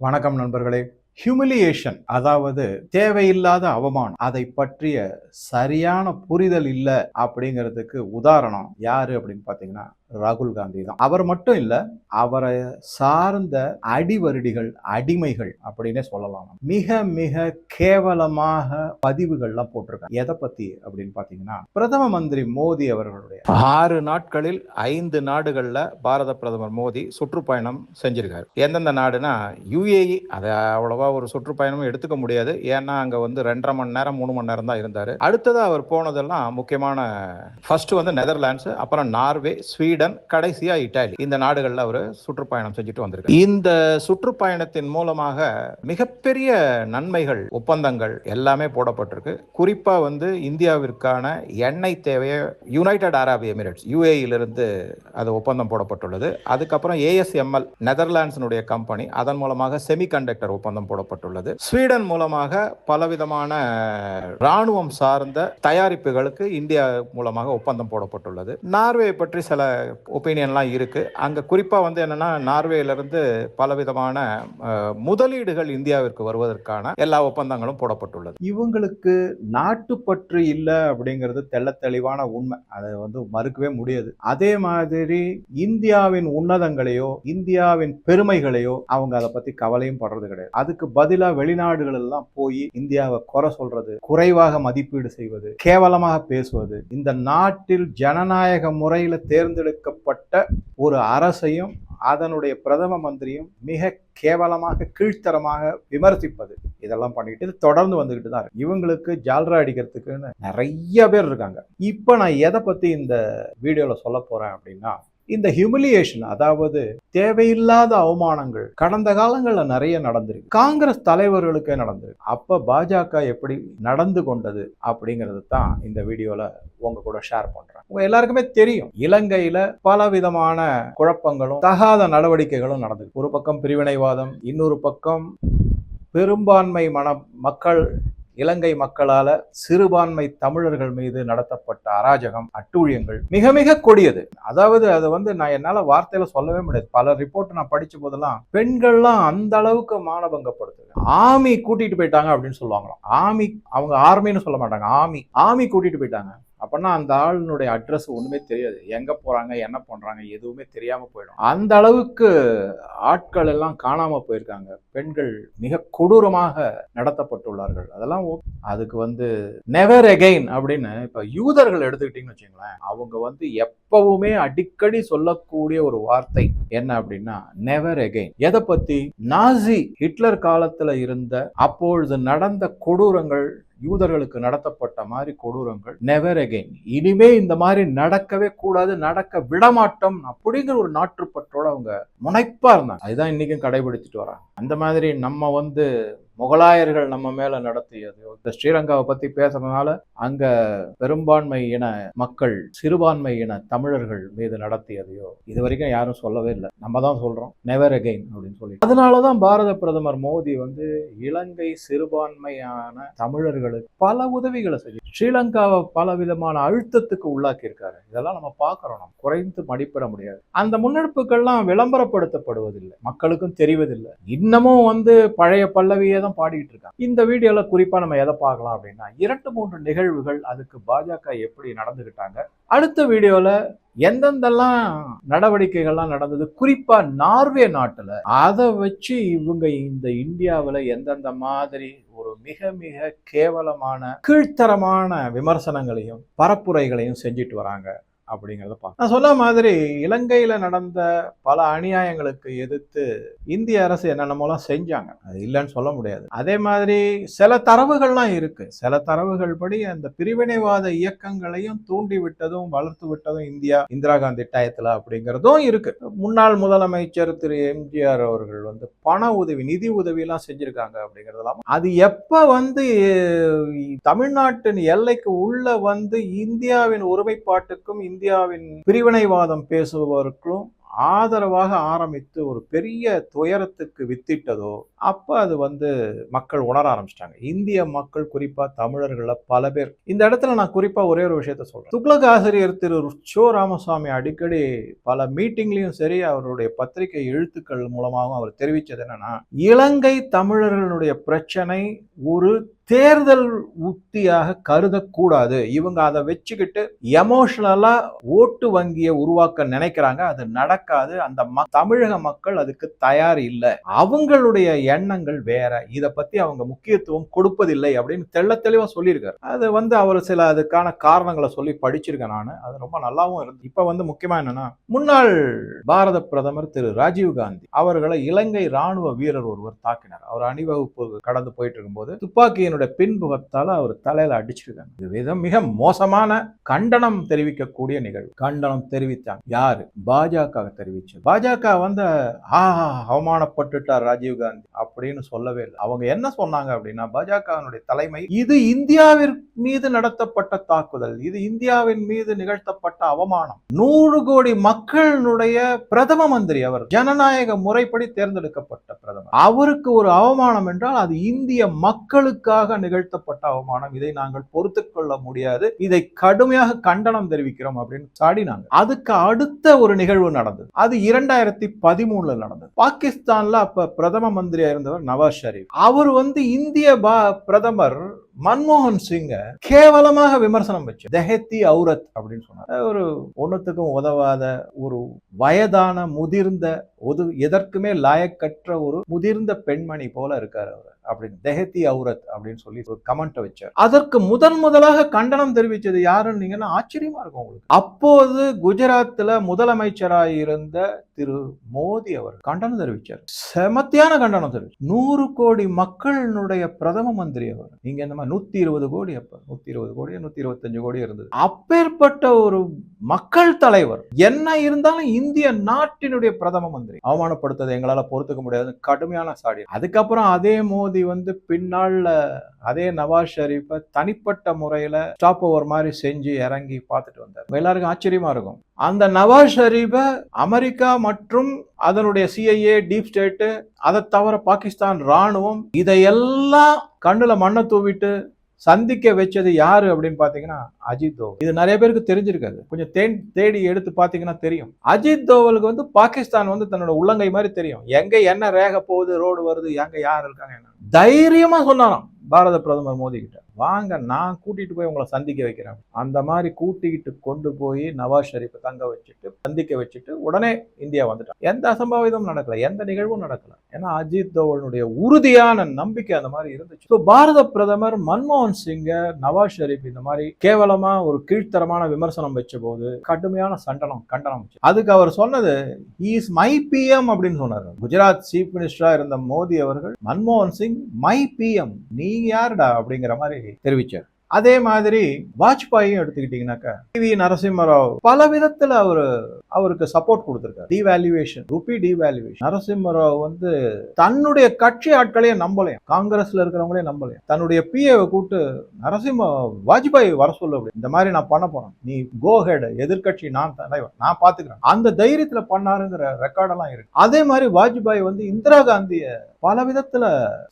வணக்கம் நண்பர்களே. ஹியூமிலியேஷன் அதாவது தேவையில்லாத அவமானம், அதை பற்றிய சரியான புரிதல் இல்ல அப்படிங்கிறதுக்கு உதாரணம் யாரு அப்படின்னு பார்த்தீங்கன்னா ராகுல் காந்தி தான். அவர் மட்டும் இல்ல, அவரை சார்ந்த அடிவருடிகள், அடிமைகள் அப்படின்னே சொல்லலாம். மிக மிக கேவலமாக பதிவுகள்லாம் போட்டிருக்காங்க. எதை பத்தி அப்படின்னு பார்த்தீங்கன்னா, பிரதம மந்திரி மோடி அவர்களுடைய 6 நாட்களில் 5 நாடுகள்ல பாரத பிரதமர் மோடி சுற்றுப்பயணம் செஞ்சிருக்காரு. எந்தெந்த நாடுனா UAE. அதை அவ்வளவா ஒரு சுற்றுப்பயணமும் எடுத்துக்க முடியாது. ஏன்னா அங்க வந்து 2.5 மணி நேரம் 3 மணி நேரம் தான் இருந்தாரு. அடுத்தது அவர் போனதெல்லாம் முக்கியமான ஃபர்ஸ்ட் வந்து நெதர்லாண்ட்ஸ், அப்புறம் நார்வே, ஸ்வீடன், கடைசியா இத்தாலி. இந்த நாடுகள்ல அவர் சுற்றுப்பயணம் செஞ்சுட்டு வந்திருக்காரு. இந்த சுற்றுப்பயணத்தின் மூலமாக மிகப்பெரிய நன்மைகள், ஒப்பந்தங்கள் எல்லாமே போடப்பட்டிருக்கு. குறிப்பா வந்து இந்தியாவிற்கான எண்ணெய் தேவையை யுனைடெட் அரபு எமிரேட்ஸ் UAE-லிருந்து அது ஒப்பந்தம் போடப்பட்டுள்ளது. அதுக்கப்புறம் ASML நெதர்லாண்ட்ஸினுடைய கம்பெனி, அதன் மூலமாக செமிகண்டக்டர் ஒப்பந்தம் போடப்பட்டுள்ளது. ஸ்வீடன் மூலமாக பலவிதமான ராணுவம் சார்ந்த தயாரிப்புகளுக்கு இந்தியா மூலமாக ஒப்பந்தம் போடப்பட்டுள்ளது. நார்வே பற்றி சில ஒப்பீனியன்லாம் இருக்கு. அங்க குறிப்பா வந்து என்னன்னா, நார்வேலிருந்து பலவிதமான முதலீடுகள் இந்தியாவிற்கு வருவதற்கான எல்லா ஒப்பந்தங்களும் போடப்பட்டுள்ளது. இவங்களுக்கு நாட்டுப்பற்று இல்ல அப்படிங்கிறது தெள்ள தெளிவான உண்மை. அதை வந்து மறுக்கவே முடியாது. அதே மாதிரி இந்தியாவின் உன்னதங்களையோ, இந்தியாவின் பெருமைகளையோ அவங்க அதை பத்தி கவலையும் படுறது கிடையாது. அதுக்கு பதிலா வெளிநாடுகள் எல்லாம் போய் இந்தியாவை குறை சொல்றது, குறைவாக மதிப்பீடு செய்வது, கேவலமாக பேசுவது, இந்த நாட்டில் ஜனநாயக முறையில தேர்ந்தெடுக்கப்பட்ட ஒரு அரசையும் அதனுடைய பிரதம மந்திரியும் மிக கேவலமாக, கீழ்த்தரமாக விமர்சிப்பது, இதெல்லாம் பண்ணிட்டு இது தொடர்ந்து வந்துகிட்டு தான் இருக்கு. இவங்களுக்கு ஜால்ரா அடிக்கிறதுக்குன்னு நிறைய பேர் இருக்காங்க. இப்ப நான் எதை பத்தி இந்த வீடியோல சொல்ல போறேன் அப்படின்னா, இந்த ஹியூமிலியேஷன், அதாவது தேவையில்லாத அவமானங்கள் கடந்த காலங்களில் நிறைய நடந்திருக்கு. காங்கிரஸ் தலைவர்களுக்கே நடந்திருக்கு. அப்ப பாஜக எப்படி நடந்து கொண்டது அப்படிங்கிறது தான் இந்த வீடியோல உங்க கூட ஷேர் பண்றேன். உங்க எல்லாருக்குமே தெரியும், இலங்கையில பல விதமான குழப்பங்களும் தகாத நடவடிக்கைகளும் நடந்திருக்கு. ஒரு பக்கம் பிரிவினைவாதம், இன்னொரு பக்கம் பெரும்பான்மை மக்கள், இலங்கை மக்களால சிறுபான்மை தமிழர்கள் மீது நடத்தப்பட்ட அராஜகம், அட்டூழியங்கள் மிக மிக கொடியது. அதாவது அதை வந்து நான் என்னால வார்த்தையில சொல்லவே முடியாது. பல ரிப்போர்ட் நான் படிச்ச போதெல்லாம் பெண்கள்லாம் அந்த அளவுக்கு மானபங்கப்படுத்துது. ஆமி கூட்டிட்டு போயிட்டாங்க அப்படின்னு சொல்லுவாங்களாம். அவங்க ஆர்மின்னு சொல்ல மாட்டாங்க, ஆமி கூட்டிட்டு போயிட்டாங்க. அப்படின்னா அந்த ஆளுனுடைய அட்ரஸ் ஒண்ணுமே தெரியாது, எங்க போறாங்க என்ன பண்றாங்க எதுவுமே தெரியாம போயிடும். அந்த அளவுக்கு ஆட்கள் எல்லாம் காணாம போயிருக்காங்க. பெண்கள் மிக கொடூரமாக நடத்தப்பட்டுள்ளார்கள். அதெல்லாம் அதுக்கு வந்து நெவர் அகைன் அப்படின்னு இப்ப யூதர்கள் எடுத்துக்கிட்டீங்கன்னு வச்சுங்களேன், அவங்க வந்து எப்பவுமே அடிக்கடி சொல்லக்கூடிய ஒரு வார்த்தை என்ன அப்படின்னா நெவர் அகைன். எதை பத்தி? நாசி ஹிட்லர் காலத்துல இருந்த, அப்பொழுது நடந்த கொடூரங்கள், யூதர்களுக்கு நடத்தப்பட்ட மாதிரி கொடூரங்கள் நெவர் அகைன், இனிமே இந்த மாதிரி நடக்கவே கூடாது, நடக்க விடமாட்டோம் அப்படிங்கிற ஒரு நாட்டுப்பற்றோட அவங்க முனைப்பா இருந்தாங்க. அதுதான் இன்னைக்கும் கடைபிடிச்சிட்டு வராங்க. அந்த மாதிரி நம்ம வந்து முகலாயர்கள் நம்ம மேல நடத்தியது, இந்த ஸ்ரீலங்காவை பத்தி பேசுறதுனால அங்க பெரும்பான்மை இன மக்கள், சிறுபான்மை இன தமிழர்கள் மீது நடத்தியதையோ இது வரைக்கும் யாரும் சொல்லவே இல்லை. நம்ம தான் சொல்றோம் நெவர் அகைன் அப்படின்னு சொல்லி. அதனாலதான் பாரத பிரதமர் மோடி வந்து இலங்கை சிறுபான்மையான தமிழர்களுக்கு பல உதவிகளை செய்ய, ஸ்ரீலங்காவை பல விதமான அழுத்தத்துக்கு உள்ளாக்கி இருக்காரு. இதெல்லாம் நம்ம பார்க்கிறோம், நம்ம குறைந்து மதிப்பிட முடியாது. அந்த முன்னெடுப்புகள்லாம் விளம்பரப்படுத்தப்படுவதில்லை, மக்களுக்கும் தெரிவதில்லை. இன்னமும் வந்து பழைய பல்லவியை தான் பாடிட்டு இருக்காங்க. இந்த வீடியோல குறிப்பா நம்ம எதை பார்க்கலாம் அப்படின்னா, 2-3 நிகழ்வுகள், அதுக்கு பாஜக எப்படி நடந்துகிட்டாங்க, அடுத்த வீடியோல எந்தெந்தெல்லாம் நடவடிக்கைகள்லாம் நடந்தது, குறிப்பா நார்வே நாட்டுல அதை வச்சு இவங்க இந்த இந்தியாவில் எந்தெந்த மாதிரி ஒரு மிக மிக கேவலமான, கீழ்த்தரமான விமர்சனங்களையும் பரப்புரைகளையும் செஞ்சுட்டு வராங்க அப்படிங்கிறத பார்க்க. நான் சொன்ன மாதிரி இலங்கையில நடந்த பல அநியாயங்களுக்கு எதிர்த்து இந்திய அரசு என்னென்னமோலாம் செஞ்சாங்க, அது இல்லைன்னு சொல்ல முடியாது. அதே மாதிரி சில தரவுகள்லாம் இருக்கு. சில தரவுகள் படி அந்த பிரிவினைவாத இயக்கங்களையும் தூண்டி விட்டதும் வளர்த்து விட்டதும் இந்திரா காந்தி டயத்துல அப்படிங்கிறதும் இருக்கு. முன்னாள் முதலமைச்சர் திரு எம்ஜிஆர் அவர்கள் வந்து பண உதவி, நிதி உதவி எல்லாம் செஞ்சிருக்காங்க அப்படிங்கிறதெல்லாம். அது எப்ப வந்து தமிழ்நாட்டின் எல்லைக்கு உள்ள வந்து இந்தியாவின் ஒருமைப்பாட்டுக்கும் இந்தியாவின் பிரிவினைவாதம் பேசுபவர்களும் ஆதரவாக ஆரம்பித்து ஒரு பெரிய துயரத்துக்கு வித்திட்டதோ அப்ப அது மக்கள் உணர ஆரம்பிச்சிட்டாங்க. இந்திய மக்கள், குறிப்பா தமிழர்கள பல பேர். இந்த இடத்துல நான் குறிப்பா ஒரே ஒரு விஷயத்த சொல்றேன். துக்ளக் ஆசிரியர் திரு சோ ராமசாமி அடிக்கடி பல மீட்டிங்லயும் சரி, அவருடைய பத்திரிகை எழுத்துக்கள் மூலமாகவும் அவர் தெரிவித்தது என்னன்னா, இலங்கை தமிழர்களுடைய பிரச்சனை ஒரு தேர்தல் உத்தியாக கருதக்கூடாது. இவங்க அதை வச்சுக்கிட்டு எமோஷனலா ஓட்டு வங்கியை உருவாக்க நினைக்கிறாங்க. அது நடக்காது. அந்த தமிழக மக்கள் அதுக்கு தயார் இல்லை. அவங்களுடைய எண்ணங்கள் வேற. இதை பத்தி அவங்க முக்கியத்துவம் கொடுப்பதில்லை அப்படின்னு தெள்ள தெளிவா சொல்லியிருக்காரு. அது அவர் சில அதுக்கான காரணங்களை சொல்லி படிச்சிருக்கேன் நான். அது ரொம்ப நல்லாவும் இருந்து. இப்ப முக்கியமா என்னன்னா, முன்னாள் பாரத பிரதமர் திரு ராஜீவ் காந்தி அவர்களை இலங்கை ராணுவ வீரர் ஒருவர் தாக்கினார். அவர் அணிவகுப்பு கடந்து போயிட்டு இருக்கும்போது துப்பாக்கியினுடைய பின்புகத்தால அவர் தலையில அடிச்சிருக்காங்க. இது மிக மோசமான கண்டனம் தெரிவிக்கக்கூடிய நிகழ்வு. கண்டனம் தெரிவித்தாங்க. யாரு? பாஜக தெரிவிச்சது. பாஜக அவமானப்பட்டுட்டார் ராஜீவ் காந்தி அப்படின்னு சொல்லவே இல்லை. அவங்க என்ன சொன்னாங்க அப்படின்னா, பாஜகவினுடைய தலைமை, இது இந்தியாவின் மீது நடத்தப்பட்ட தாக்குதல், இது இந்தியாவின் மீது நிகழ்த்தப்பட்ட அவமானம். 100 கோடி மக்களுடைய பிரதம மந்திரி, அவர் ஜனநாயக முறைப்படி தேர்ந்தெடுக்கப்பட்ட பிரதமர், அவருக்கு ஒரு அவமானம் என்றால் அது இந்திய மக்களுக்காக நிகழ்த்தப்பட்ட அவமானம். இதை நாங்கள் பொறுத்துக் கொள்ள முடியாது. இதை கடுமையாக கண்டனம் தெரிவிக்கிறோம் அப்படின்னு சாடினாங்க. அதுக்கு அடுத்த ஒரு நிகழ்வு நடந்தது. அது 2013 நடந்தது. பாகிஸ்தான்ல அப்ப பிரதம மந்திரியா இருந்தவர் நவாஸ் ஷெரீப். அவர் இந்திய பிரதமர் மன்மோகன் சிங்க கேவலமாக விமர்சனம் வச்சு தெஹத்தி அவுரத் அப்படின்னு சொன்னார். ஒரு ஒன்னுத்துக்கும் உதவாத ஒரு வயதான முதிர்ந்த எதற்குமே லாயக்கற்ற ஒரு முதிர்ந்த பெண்மணி போல இருக்காரு அவர் அப்படின்னு தெஹத்தி அவுரத் அப்படின்னு சொல்லி ஒரு கமெண்ட் வச்சார். அதற்கு முதலாக கண்டனம் தெரிவிச்சது யாருன்னு நீங்கன்னா ஆச்சரியமா இருக்கும் உங்களுக்கு. அப்போது குஜராத்ல முதலமைச்சராக இருந்த திரு மோடி அவர் கண்டனம் தெரிவிச்சார். செமத்தியான கண்டனம் தெரிவிச்சார். 100 கோடி மக்களுடைய பிரதம மந்திரி அவர். நீங்க இந்த 120 கோடி, அப்ப 120 கோடி 125 கோடி இருந்தது. அப்பேற்பட்ட ஒரு மக்கள் தலைவர் என்ன இருந்தாலும் இந்திய நாட்டினுடைய பிரதம மந்திரி அவமானப்படுத்தது எங்களால பொறுத்துக்க முடியாது, கடுமையான சாடி. அதுக்கப்புறம் அதே மோடி பின்னால அதே நவாஸ் ஷெரீப்பை தனிப்பட்ட முறையில ஸ்டாப் ஓவர் மாதிரி செஞ்சு இறங்கி பார்த்துட்டு வந்தார். எல்லாருக்கும் ஆச்சரியமா இருக்கும். அந்த நவாஸ் ஷெரீப்பை அமெரிக்கா மற்றும் அதனுடைய CIA, டீப் ஸ்டேட், அதை தவிர பாகிஸ்தான் ராணுவம் இதையெல்லாம் கண்ணுல மண்ணை தூவிட்டு சந்திக்க வச்சது யாரு அப்படின்னு பாத்தீங்கன்னா அஜித் தோவல். இது நிறைய பேருக்கு தெரிஞ்சிருக்காது. கொஞ்சம் தேடி எடுத்து பாத்தீங்கன்னா தெரியும். அஜித் தோவலுக்கு பாகிஸ்தான் தன்னோட உள்ளங்கை மாதிரி தெரியும். எங்க என்ன ரேகை போகுது, ரோடு வருது, எங்க யார் இருக்காங்க, என்ன தைரியமா சொன்னாராம் பாரத பிரதமர் மோடி கிட்ட, வாங்க நான் கூட்டிட்டு போய் உங்களை சந்திக்க வைக்கிறேன். அந்த மாதிரி கூட்டிகிட்டு கொண்டு போய் நவாஸ் ஷெரீப்பை தங்க வச்சுட்டு சந்திக்க வச்சுட்டு உடனே இந்தியா வந்துட்டான். எந்த அசம்பாவிதமும் நடக்கல, எந்த நிகழ்வும் நடக்கல. ஏன்னா அஜித் தோவலுடைய உறுதியான நம்பிக்கை அந்த மாதிரி இருந்துச்சு. பாரத பிரதமர் மன்மோகன் சிங்க நவாஸ் ஷெரீப் இந்த மாதிரி கேவலமா ஒரு கீழ்த்தரமான விமர்சனம் வச்ச போது கடுமையான கண்டனம். அதுக்கு அவர் சொன்னது, he is my PM அப்படின்னு சொன்னார். குஜராத் சீஃப் மினிஸ்டரா இருந்த மோடி அவர்கள் மன்மோகன் சிங் மை PM, நீ யாருடா அப்படிங்கிற மாதிரி தெரிவிச்சார். அதே மாதிரி வாஜ்பாயும் எடுத்துக்கிட்டீங்கன்னாக்கா PV நரசிம்மராவ் பல விதத்துல அவருக்கு சப்போர்ட் கொடுத்திருக்காரு. Devaluation, Ruby devaluation. நரசிம்மராவ் தன்னுடைய கட்சி ஆட்களையே நம்பலையும், காங்கிரஸ்ல இருக்கிறவங்களே நம்பலையும். தன்னுடைய PAவை கூட்டு வாஜ்பாய் வர சொல்ல, அப்படி இந்த மாதிரி நான் பண்ண போறேன், நீ கோ ஹெட், எதிர்கட்சி நான் தலைவர், நான் பாத்துக்கிறேன், அந்த தைரியத்துல பண்ணாருங்கிற ரெக்கார்டெல்லாம் இருக்கு. அதே மாதிரி வாஜ்பாய் இந்திரா காந்திய பல விதத்துல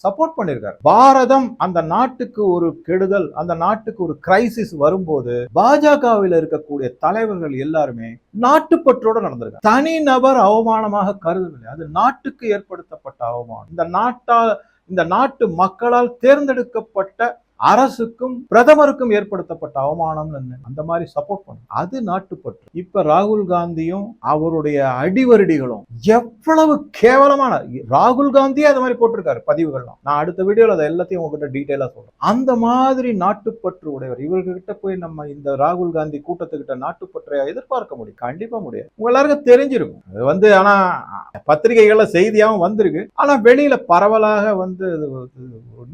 சப்போர்ட் பண்ணிருக்காரு. பாரதம் அந்த நாட்டுக்கு ஒரு கெடுதல், அந்த நாட்டுக்கு ஒரு கிரைசிஸ் வரும்போது பாஜகவில் இருக்கக்கூடிய தலைவர்கள் எல்லாருமே நாட்டுப்பற்றோட நடந்திருக்காங்க. தனி நபர் அவமானமாக கருதவில்லை. அது நாட்டுக்கு ஏற்படுத்தப்பட்ட அவமானம். இந்த நாட்டு மக்களால் தேர்ந்தெடுக்கப்பட்ட அரசுக்கும் பிரதமருக்கும் ஏற்படுத்தப்பட்ட அவமானம் அந்த மாதிரி சப்போர்ட் பண்ண, அது நாட்டுப்பற்று. இப்ப ராகுல் காந்தியும் அவருடைய அடிவருடிகளும் எவ்வளவு கேவலமான, ராகுல் காந்தியே அது மாதிரி போட்டிருக்காரு பதிவுகள்லாம். நான் அடுத்த வீடியோல அதை எல்லாத்தையும் உங்ககிட்ட டீட்டெயிலா சொல்றேன். அந்த மாதிரி நாட்டுப்பற்று உடையவர் இவர்கிட்ட போய் நம்ம இந்த ராகுல் காந்தி கூட்டத்துக்கிட்ட நாட்டுப்பற்றை எதிர்பார்க்க முடியும்? கண்டிப்பா முடியாது. உங்க எல்லாருக்கும் தெரிஞ்சிருக்கும். அது ஆனா பத்திரிகைகள்ல செய்தியாகவும் வந்திருக்கு. ஆனா வெளியில பரவலாக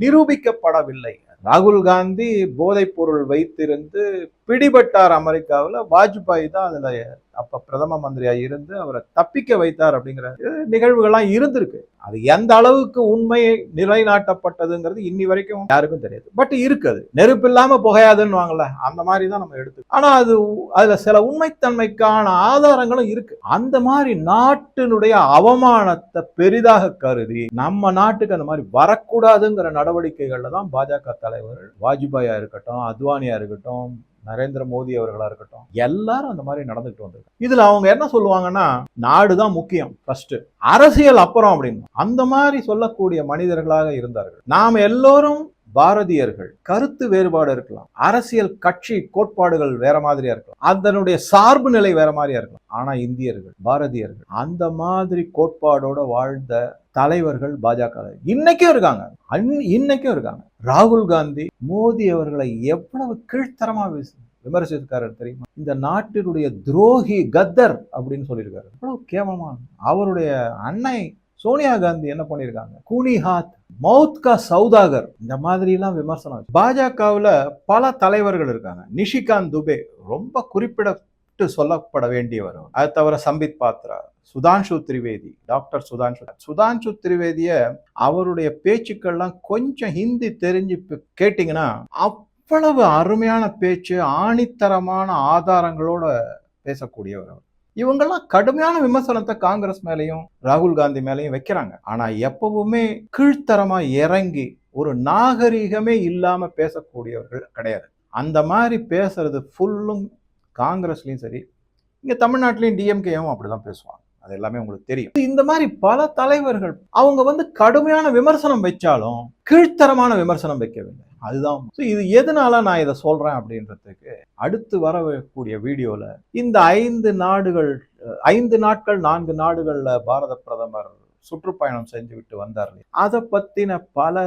நிரூபிக்கப்படவில்லை. ராகுல் காந்தி போதைப் பொருள் வைத்திருந்து பிடிபட்டார் அமெரிக்காவில். வாஜ்பாய் தான் அதுல அப்ப பிரதம மந்திரியா இருந்து அவரை தப்பிக்க வைத்தார் அப்படிங்கிற நிகழ்வுகள்லாம் இருந்திருக்கு. அது எந்த அளவுக்கு உண்மை நிலைநாட்டப்பட்டதுங்கிறது இன்னி வரைக்கும் யாருக்கும் தெரியாது. பட் இருக்குது. நெருப்பு இல்லாம புகையாதுன்னு வாங்கல, அந்த மாதிரி தான் நம்ம எடுத்து. ஆனா அதுல சில உண்மைத்தன்மைக்கான ஆதாரங்களும் இருக்கு. அந்த மாதிரி நாட்டினுடைய அவமானத்தை பெரிதாக கருதி நம்ம நாட்டுக்கு அந்த மாதிரி வரக்கூடாதுங்கிற நடவடிக்கைகள்ல தான் பாஜக தலைவர்கள் வாஜ்பாயா இருக்கட்டும், அத்வானியா இருக்கட்டும், நரேந்திர மோடி அவர்களா இருக்கட்டும், எல்லாரும் அந்த மாதிரி நடந்துட்டு வந்திருக்கு. இதுல அவங்க என்ன சொல்லுவாங்கன்னா, நாடுதான் முக்கியம் ஃபர்ஸ்ட், அரசியல் அப்புறம் அப்படின்னு. அந்த மாதிரி சொல்லக்கூடிய மனிதர்களாக இருந்தார்கள். நாம் எல்லோரும் பாரதியர்கள். கருத்து வேறுபாடு இருக்கலாம், அரசியல் கட்சி கோட்பாடுகள் வேற மாதிரியா இருக்கலாம், அதனுடைய சார்பு நிலை வேற மாதிரியா இருக்கலாம். ஆனா இந்தியர்கள், பாரதியர்கள் அந்த மாதிரி கோட்பாடோட வாழ்ந்த தலைவர்கள் பாஜக இன்னைக்கும் இருக்காங்க. இன்னைக்கும் இருக்காங்க. ராகுல் காந்தி மோடி அவர்களை எவ்வளவு கீழ்த்தரமா விமர்சித்திருக்காரு தெரியுமா? இந்த நாட்டினுடைய துரோகி, கத்தர் அப்படின்னு சொல்லியிருக்காரு. எவ்வளவு கேவலமான. அவருடைய அன்னை சோனியா காந்தி என்ன பண்ணிருக்காங்க? கூனி ஹாத், மவுத் கா சௌதாகர், இந்த மாதிரி எல்லாம் விமர்சனம். பாஜகவுல பல தலைவர்கள் இருக்காங்க. நிஷிகாந்த் துபே ரொம்ப குறிப்பிடப்பட்டு சொல்லப்பட வேண்டியவர். அது தவிர சம்பித் பாத்ரா, சுதான்ஷு திரிவேதி, டாக்டர் சுதான்ஷு திரிவேதிய அவருடைய பேச்சுக்கள்லாம் கொஞ்சம் ஹிந்தி தெரிஞ்சு கேட்டீங்கன்னா அவ்வளவு அருமையான பேச்சு, ஆணித்தரமான ஆதாரங்களோட பேசக்கூடியவர். இவங்கெல்லாம் கடுமையான விமர்சனத்தை காங்கிரஸ் மேலையும் ராகுல் காந்தி மேலையும் வைக்கிறாங்க. ஆனா எப்பவுமே கீழ்த்தரமா இறங்கி ஒரு நாகரிகமே இல்லாம பேசக்கூடியவர்கள் கிடையாது. அந்த மாதிரி பேசுறது ஃபுல்லும் காங்கிரஸ்லயும் சரி, இங்க தமிழ்நாட்டிலையும் டிஎம்கேவும் அப்படிதான் பேசுவாங்க. அது எல்லாமே உங்களுக்கு தெரியும். இந்த மாதிரி பல தலைவர்கள் அவங்க கடுமையான விமர்சனம் வைச்சாலும் கீழ்த்தரமான விமர்சனம் வைக்கவில்லை. அதுதான் இது. எதனால நான் இதை சொல்றேன் அப்படின்றதுக்கு அடுத்து வரக்கூடிய வீடியோல இந்த 5 நாட்கள் 4 நாடுகள்ல பாரத பிரதமர் சுற்றுப்பயணம் செஞ்சு விட்டு வந்தார். அதை பத்தின பல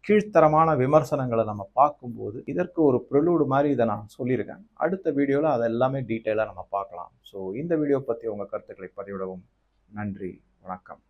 கீழ்த்தரமான விமர்சனங்களை நம்ம பார்க்கும்போது இதற்கு ஒரு ப்ரிலூடு மாதிரி இதை நான் சொல்லியிருக்கேன். அடுத்த வீடியோல அதை எல்லாமே டீட்டெயிலாக நம்ம பார்க்கலாம். ஸோ இந்த வீடியோ பத்தி உங்க கருத்துக்களை பதிவிடவும். நன்றி, வணக்கம்.